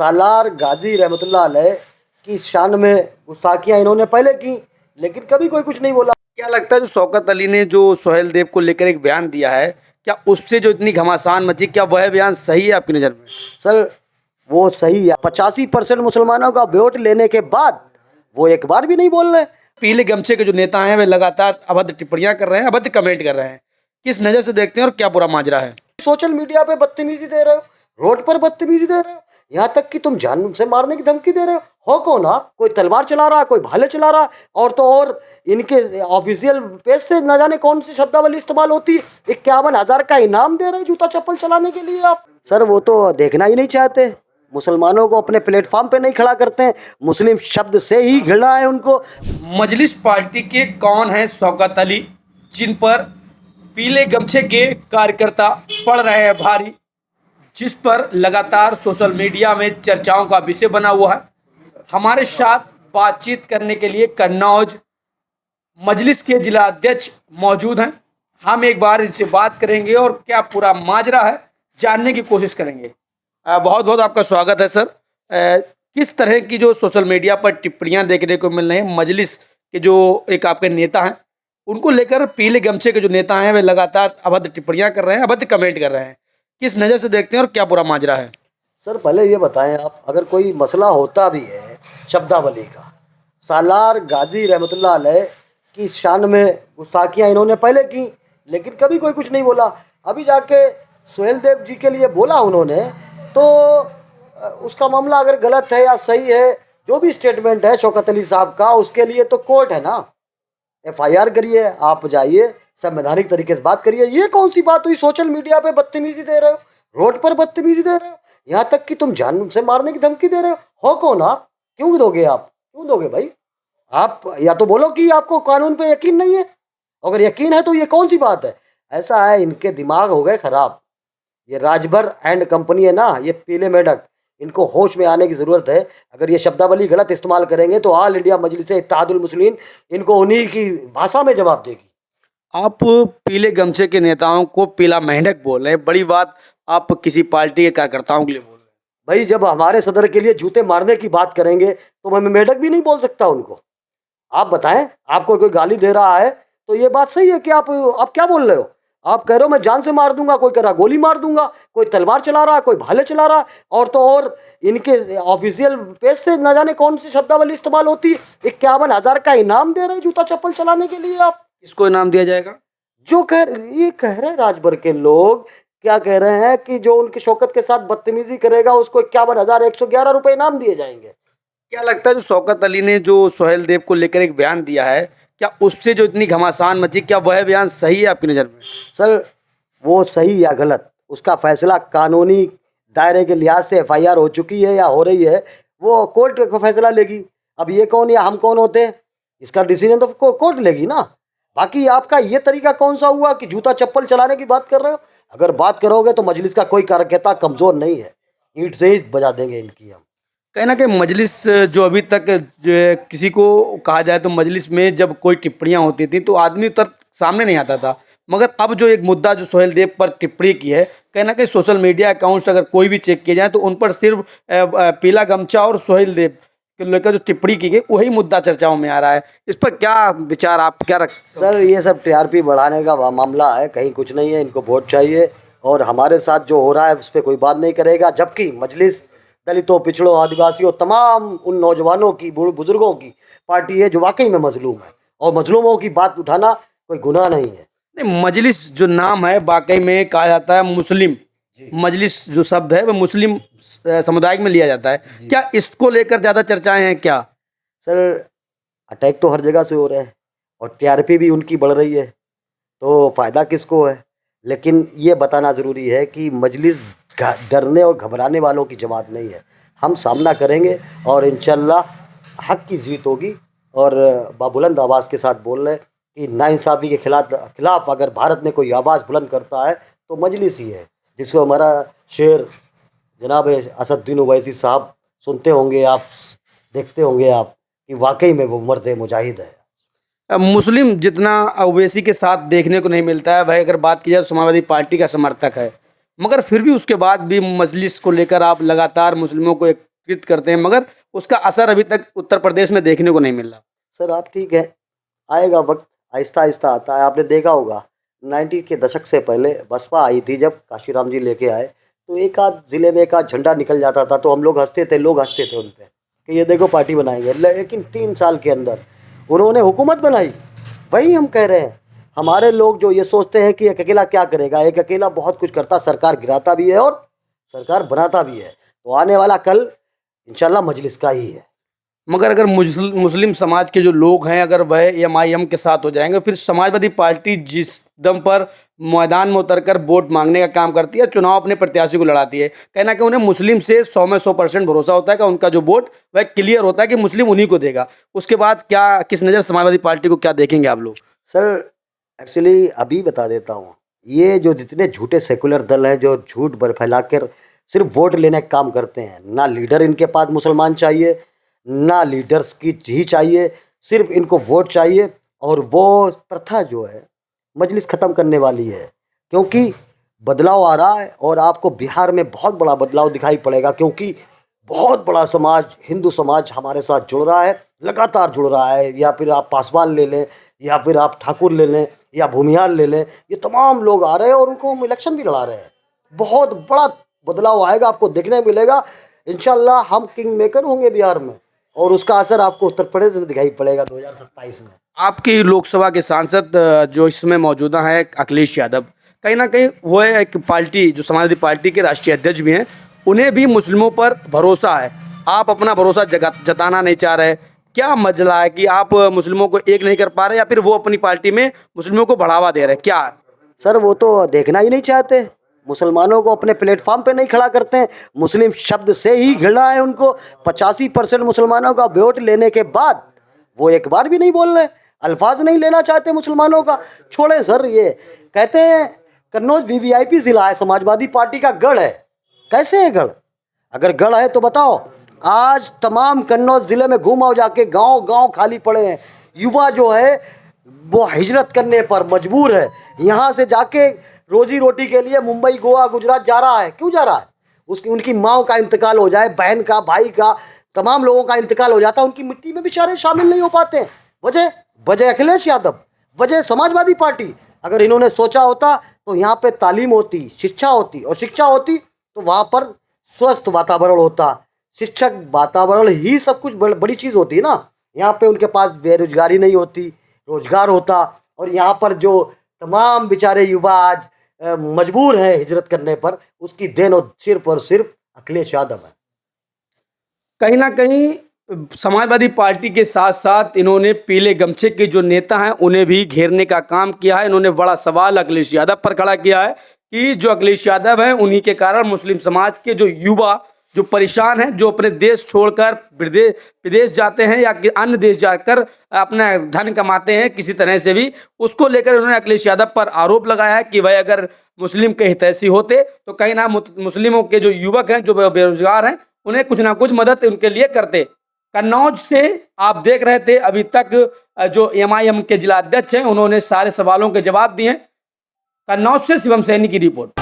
सालार गाजी रहमतुल्लाह अलैह की शान में गुस्ताखियाँ इन्होंने पहले की, लेकिन कभी कोई कुछ नहीं बोला। क्या लगता है जो शौकत अली ने जो सोहेल देव को लेकर एक बयान दिया है, क्या उससे जो इतनी घमासान मची, क्या वह बयान सही है आपकी नज़र में? सर वो सही है। 85% मुसलमानों का वोट लेने के बाद वो एक बार भी नहीं बोल रहे। पीले गमछे के जो नेता हैं वे लगातार अभद्र टिप्पणियां कर रहे हैं, अभद्र कमेंट कर रहे हैं। किस नज़र से देखते हैं और क्या पूरा माजरा है? सोशल मीडिया पे बदतमीजी दे रहे हो, रोड पर बदतमीजी दे रहे हो, यहाँ तक कि तुम जान से मारने की धमकी दे रहे हो कौन आप? कोई तलवार चला रहा, कोई भाले चला रहा, और तो और इनके ऑफिशियल पेज से न जाने कौन सी शब्दावली इस्तेमाल होती है। 51,000 का इनाम दे रहे जूता चप्पल चलाने के लिए आप। सर वो तो देखना ही नहीं चाहते, मुसलमानों को अपने प्लेटफॉर्म पे नहीं खड़ा करते हैं, मुस्लिम शब्द से ही घृणा है उनको। मजलिस पार्टी के कौन है शौकत अली, जिन पर पीले गमछे के कार्यकर्ता पड़ रहे हैं भारी, जिस पर लगातार सोशल मीडिया में चर्चाओं का विषय बना हुआ है। हमारे साथ बातचीत करने के लिए कन्नौज मजलिस के जिला अध्यक्ष मौजूद हैं। हम एक बार इनसे बात करेंगे और क्या पूरा माजरा है जानने की कोशिश करेंगे। बहुत बहुत आपका स्वागत है सर। किस तरह की जो सोशल मीडिया पर टिप्पणियां देखने को मिल रही हैं, मजलिस के जो एक आपके नेता हैं उनको लेकर पीले गमछे के जो नेता हैं वे लगातार अभद्र टिप्पणियां कर रहे हैं, अभद्र कमेंट कर रहे हैं। किस नज़र से देखते हैं और क्या पूरा माजरा है? सर पहले ये बताएं आप, अगर कोई मसला होता भी है शब्दावली का, सालार गाजी रहमतुल्लाह अलैह की शान में गुस्ताखियाँ इन्होंने पहले की, लेकिन कभी कोई कुछ नहीं बोला। अभी जाके सोहेल देव जी के लिए बोला उन्होंने, तो उसका मामला अगर गलत है या सही है, जो भी स्टेटमेंट है शौकत अली साहब का, उसके लिए तो कोर्ट है ना। FIR करिए, आप जाइए, संवैधानिक तरीके से बात करिए। ये कौन सी बात हुई? सोशल मीडिया पे बदतमीजी दे रहे हो, रोड पर बदतमीजी दे रहे हो, यहाँ तक कि तुम जान से मारने की धमकी दे रहे हो कौन आप? क्यों दोगे आप? क्यों दोगे भाई? आप या तो बोलो कि आपको कानून पे यकीन नहीं है, अगर यकीन है तो ये कौन सी बात है? ऐसा है, इनके दिमाग हो गए खराब। ये राजभर एंड कंपनी है ना, ये पीले मेढक, इनको होश में आने की ज़रूरत है। अगर ये शब्दावली गलत इस्तेमाल करेंगे तो ऑल इंडिया मजलिस इत्तेहादुल मुस्लिमीन इनको उन्हीं की भाषा में जवाब देगी। आप पीले गमछे के नेताओं को पीला मेंढक बोल रहे हैं, बड़ी बात आप किसी पार्टी के कार्यकर्ताओं के लिए बोल रहे हैं। भाई जब हमारे सदर के लिए जूते मारने की बात करेंगे तो मैं मेढक भी नहीं बोल सकता उनको। आप बताएं, आपको कोई गाली दे रहा है तो ये बात सही है कि आप क्या बोल रहे हो? आप कह रहे हो मैं जान से मार दूंगा, कोई कह रहा गोली मार दूंगा, कोई तलवार चला रहा, कोई भाले चला रहा, और तो और इनके ऑफिशियल पेज से न जाने कौन सी शब्दावली इस्तेमाल होती है। 51,000 का इनाम दे रहे जूता चप्पल चलाने के लिए आप। किसको इनाम दिया जाएगा? जो ये कह रहे हैं राजभर के लोग, क्या कह रहे हैं कि जो उनकी शौकत के साथ बदतमीजी करेगा उसको 51,111 रुपये इनाम दिए जाएंगे। क्या लगता है जो शौकत अली ने जो सोहेल देव को लेकर एक बयान दिया है, क्या उससे जो इतनी घमासान मची, क्या वह बयान सही है आपकी नज़र में? सर वो सही या गलत, उसका फैसला कानूनी दायरे के लिहाज से FIR हो चुकी है या हो रही है, वो कोर्ट को फैसला लेगी। अब ये कौन या हम कौन होते हैं? इसका डिसीजन तो कोर्ट लेगी ना। बाकी आपका ये तरीका कौन सा हुआ कि जूता चप्पल चलाने की बात कर रहे हो? अगर बात करोगे तो मजलिस का कोई कार्यकर्ता कमज़ोर नहीं है, ईंट से ही बजा देंगे इनकी हम। कहीं ना कहीं मजलिस जो अभी तक जो किसी को कहा जाए तो मजलिस में जब कोई टिप्पणियां होती थी तो आदमी उतर सामने नहीं आता था, मगर अब जो एक मुद्दा जो सोहेल देव पर टिप्पणी की है, कहीं ना कहीं सोशल मीडिया अकाउंट्स अगर कोई भी चेक किए जाए तो उन पर सिर्फ पीला गमछा और सोहेल देव के लेकर जो टिप्पणी की गई वही मुद्दा चर्चाओं में आ रहा है। इस पर क्या विचार, आप क्या रख? सर ये सब TRP बढ़ाने का मामला है, कहीं कुछ नहीं है। इनको वोट चाहिए और हमारे साथ जो हो रहा है उस पर कोई बात नहीं करेगा, जबकि मजलिस दलितों, पिछड़ों, आदिवासियों, तमाम उन नौजवानों की, बुजुर्गों की पार्टी है जो वाकई में मजलूम है, और मजलूमों की बात उठाना कोई गुनाह नहीं है। नहीं, मजलिस जो नाम है वाकई में कहा जाता है मुस्लिम मजलिस, जो शब्द है वह मुस्लिम समुदाय में लिया जाता है। क्या इसको लेकर ज़्यादा चर्चाएं हैं क्या? सर अटैक तो हर जगह से हो रहे हैं और TRP भी उनकी बढ़ रही है, तो फ़ायदा किसको है? लेकिन ये बताना ज़रूरी है कि मजलिस डरने और घबराने वालों की जमात नहीं है। हम सामना करेंगे और इंशाल्लाह हक़ की जीत होगी। और बाबुलंद आवाज़ के साथ बोल रहे कि नाइंसाफ़ी के खिलाफ अगर भारत में कोई आवाज़ बुलंद करता है तो मजलिस ही है, जिसको हमारा शेर जनाब असदुद्दीन ओवैसी साहब सुनते होंगे आप, देखते होंगे आप, कि वाकई में वो मर्द मुजाहिद है। मुस्लिम जितना ओवैसी के साथ देखने को नहीं मिलता है, भाई अगर बात की जाए तो समाजवादी पार्टी का समर्थक है, मगर फिर भी उसके बाद भी मजलिस को लेकर आप लगातार मुस्लिमों को एक पुरस्कृत करते हैं, मगर उसका असर अभी तक उत्तर प्रदेश में देखने को नहीं मिल रहा। सर आप ठीक है, आएगा वक्त, आहिस्ता आहिस्ता आता है। आपने देखा होगा 90 के दशक से पहले बसपा आई थी, जब काशीराम जी लेके आए तो एक आध जिले में एक आध झंडा निकल जाता था तो हम लोग हंसते थे, लोग हंसते थे उन पे कि ये देखो पार्टी बनाएंगे। लेकिन 3 साल के अंदर उन्होंने हुकूमत बनाई। वही हम कह रहे हैं, हमारे लोग जो ये सोचते हैं कि एक अकेला क्या करेगा, एक अकेला बहुत कुछ करता, सरकार गिराता भी है और सरकार बनाता भी है। तो आने वाला कल इंशाल्लाह मजलिस का ही है। मगर अगर मुस्लिम समाज के जो लोग हैं, अगर वह एमआईएम के साथ हो जाएंगे, फिर समाजवादी पार्टी जिस दम पर मैदान में उतरकर वोट मांगने का काम करती है, चुनाव अपने प्रत्याशी को लड़ाती है, कहना कि उन्हें मुस्लिम से 100 में 100% भरोसा होता है कि उनका जो वोट वह क्लियर होता है कि मुस्लिम उन्हीं को देगा। उसके बाद क्या, किस नज़र समाजवादी पार्टी को क्या देखेंगे आप लोग? सर एक्चुअली अभी बता देता हूँ, ये जो जितने झूठे सेकुलर दल हैं जो झूठ फैला कर सिर्फ वोट लेने का काम करते हैं, ना लीडर इनके पास मुसलमान चाहिए, ना लीडर्स की ही चाहिए, सिर्फ इनको वोट चाहिए। और वो प्रथा जो है मजलिस ख़त्म करने वाली है, क्योंकि बदलाव आ रहा है और आपको बिहार में बहुत बड़ा बदलाव दिखाई पड़ेगा, क्योंकि बहुत बड़ा समाज, हिंदू समाज हमारे साथ जुड़ रहा है, लगातार जुड़ रहा है। या फिर आप पासवान ले लें, या फिर आप ठाकुर ले लें, या भूमिहार ले लें, ये तमाम लोग आ रहे हैं और उनको हम इलेक्शन भी लड़ा रहे हैं। बहुत बड़ा बदलाव आएगा, आपको देखने मिलेगा। इंशाल्लाह हम किंग मेकर होंगे बिहार में और उसका असर आपको उत्तर प्रदेश में दिखाई पड़ेगा 2027 में। आपकी लोकसभा के सांसद जो इसमें मौजूदा हैं अखिलेश यादव, कहीं ना कहीं वो एक पार्टी जो समाजवादी पार्टी के राष्ट्रीय अध्यक्ष भी हैं, उन्हें भी मुस्लिमों पर भरोसा है। आप अपना भरोसा जताना नहीं चाह रहे, क्या मसला है कि आप मुस्लिमों को एक नहीं कर पा रहे, या फिर वो अपनी पार्टी में मुस्लिमों को बढ़ावा दे रहे हैं, क्या है? सर वो तो देखना ही नहीं चाहते, मुसलमानों को अपने प्लेटफॉर्म पे नहीं खड़ा करते हैं। मुस्लिम शब्द से ही घृणा है उनको। 85% मुसलमानों का वोट लेने के बाद वो एक बार भी नहीं बोल रहे, अल्फाज नहीं लेना चाहते मुसलमानों का। छोड़े सर, ये कहते हैं कन्नौज वीवीआईपी जिला है, समाजवादी पार्टी का गढ़ है। कैसे है गढ़? अगर गढ़ है तो बताओ, आज तमाम कन्नौज जिले में घूमाओ जाके, गांव गांव खाली पड़े हैं। युवा जो है वो हिजरत करने पर मजबूर है, यहाँ से जाके रोजी रोटी के लिए मुंबई, गोवा, गुजरात जा रहा है। क्यों जा रहा है? उसकी उनकी माँ का इंतकाल हो जाए, बहन का, भाई का, तमाम लोगों का इंतकाल हो जाता है, उनकी मिट्टी में बेचारे शामिल नहीं हो पाते। वजह अखिलेश यादव, वजह समाजवादी पार्टी। अगर इन्होंने सोचा होता तो यहाँ पे तालीम होती, शिक्षा होती, और शिक्षा होती तो वहाँ पर स्वस्थ वातावरण होता। शिक्षक वातावरण ही सब कुछ बड़ी चीज़ होती है ना। यहाँ पे उनके पास बेरोजगारी नहीं होती, रोजगार होता। और यहाँ पर जो तमाम बेचारे युवा आज मजबूर हैं हिजरत करने पर, उसकी देन और सिर्फ अखिलेश यादव है। कहीं ना कहीं समाजवादी पार्टी के साथ साथ इन्होंने पीले गमछे के जो नेता हैं उन्हें भी घेरने का काम किया है। इन्होंने बड़ा सवाल अखिलेश यादव पर खड़ा किया है कि जो अखिलेश यादव हैं उन्हीं के कारण मुस्लिम समाज के जो युवा जो परेशान हैं, जो अपने देश छोड़कर विदेश जाते हैं या अन्य देश जाकर अपना धन कमाते हैं किसी तरह से भी, उसको लेकर उन्होंने अखिलेश यादव पर आरोप लगाया है कि वह अगर मुस्लिम के हितैषी होते तो कहीं ना मुस्लिमों के जो युवक हैं, जो बेरोजगार हैं, उन्हें कुछ ना कुछ मदद उनके लिए करते। कन्नौज से आप देख रहे थे अभी तक जो एमआईएम के जिला अध्यक्ष हैं, उन्होंने सारे सवालों के जवाब दिए। कन्नौज से शिवम सैनी की रिपोर्ट।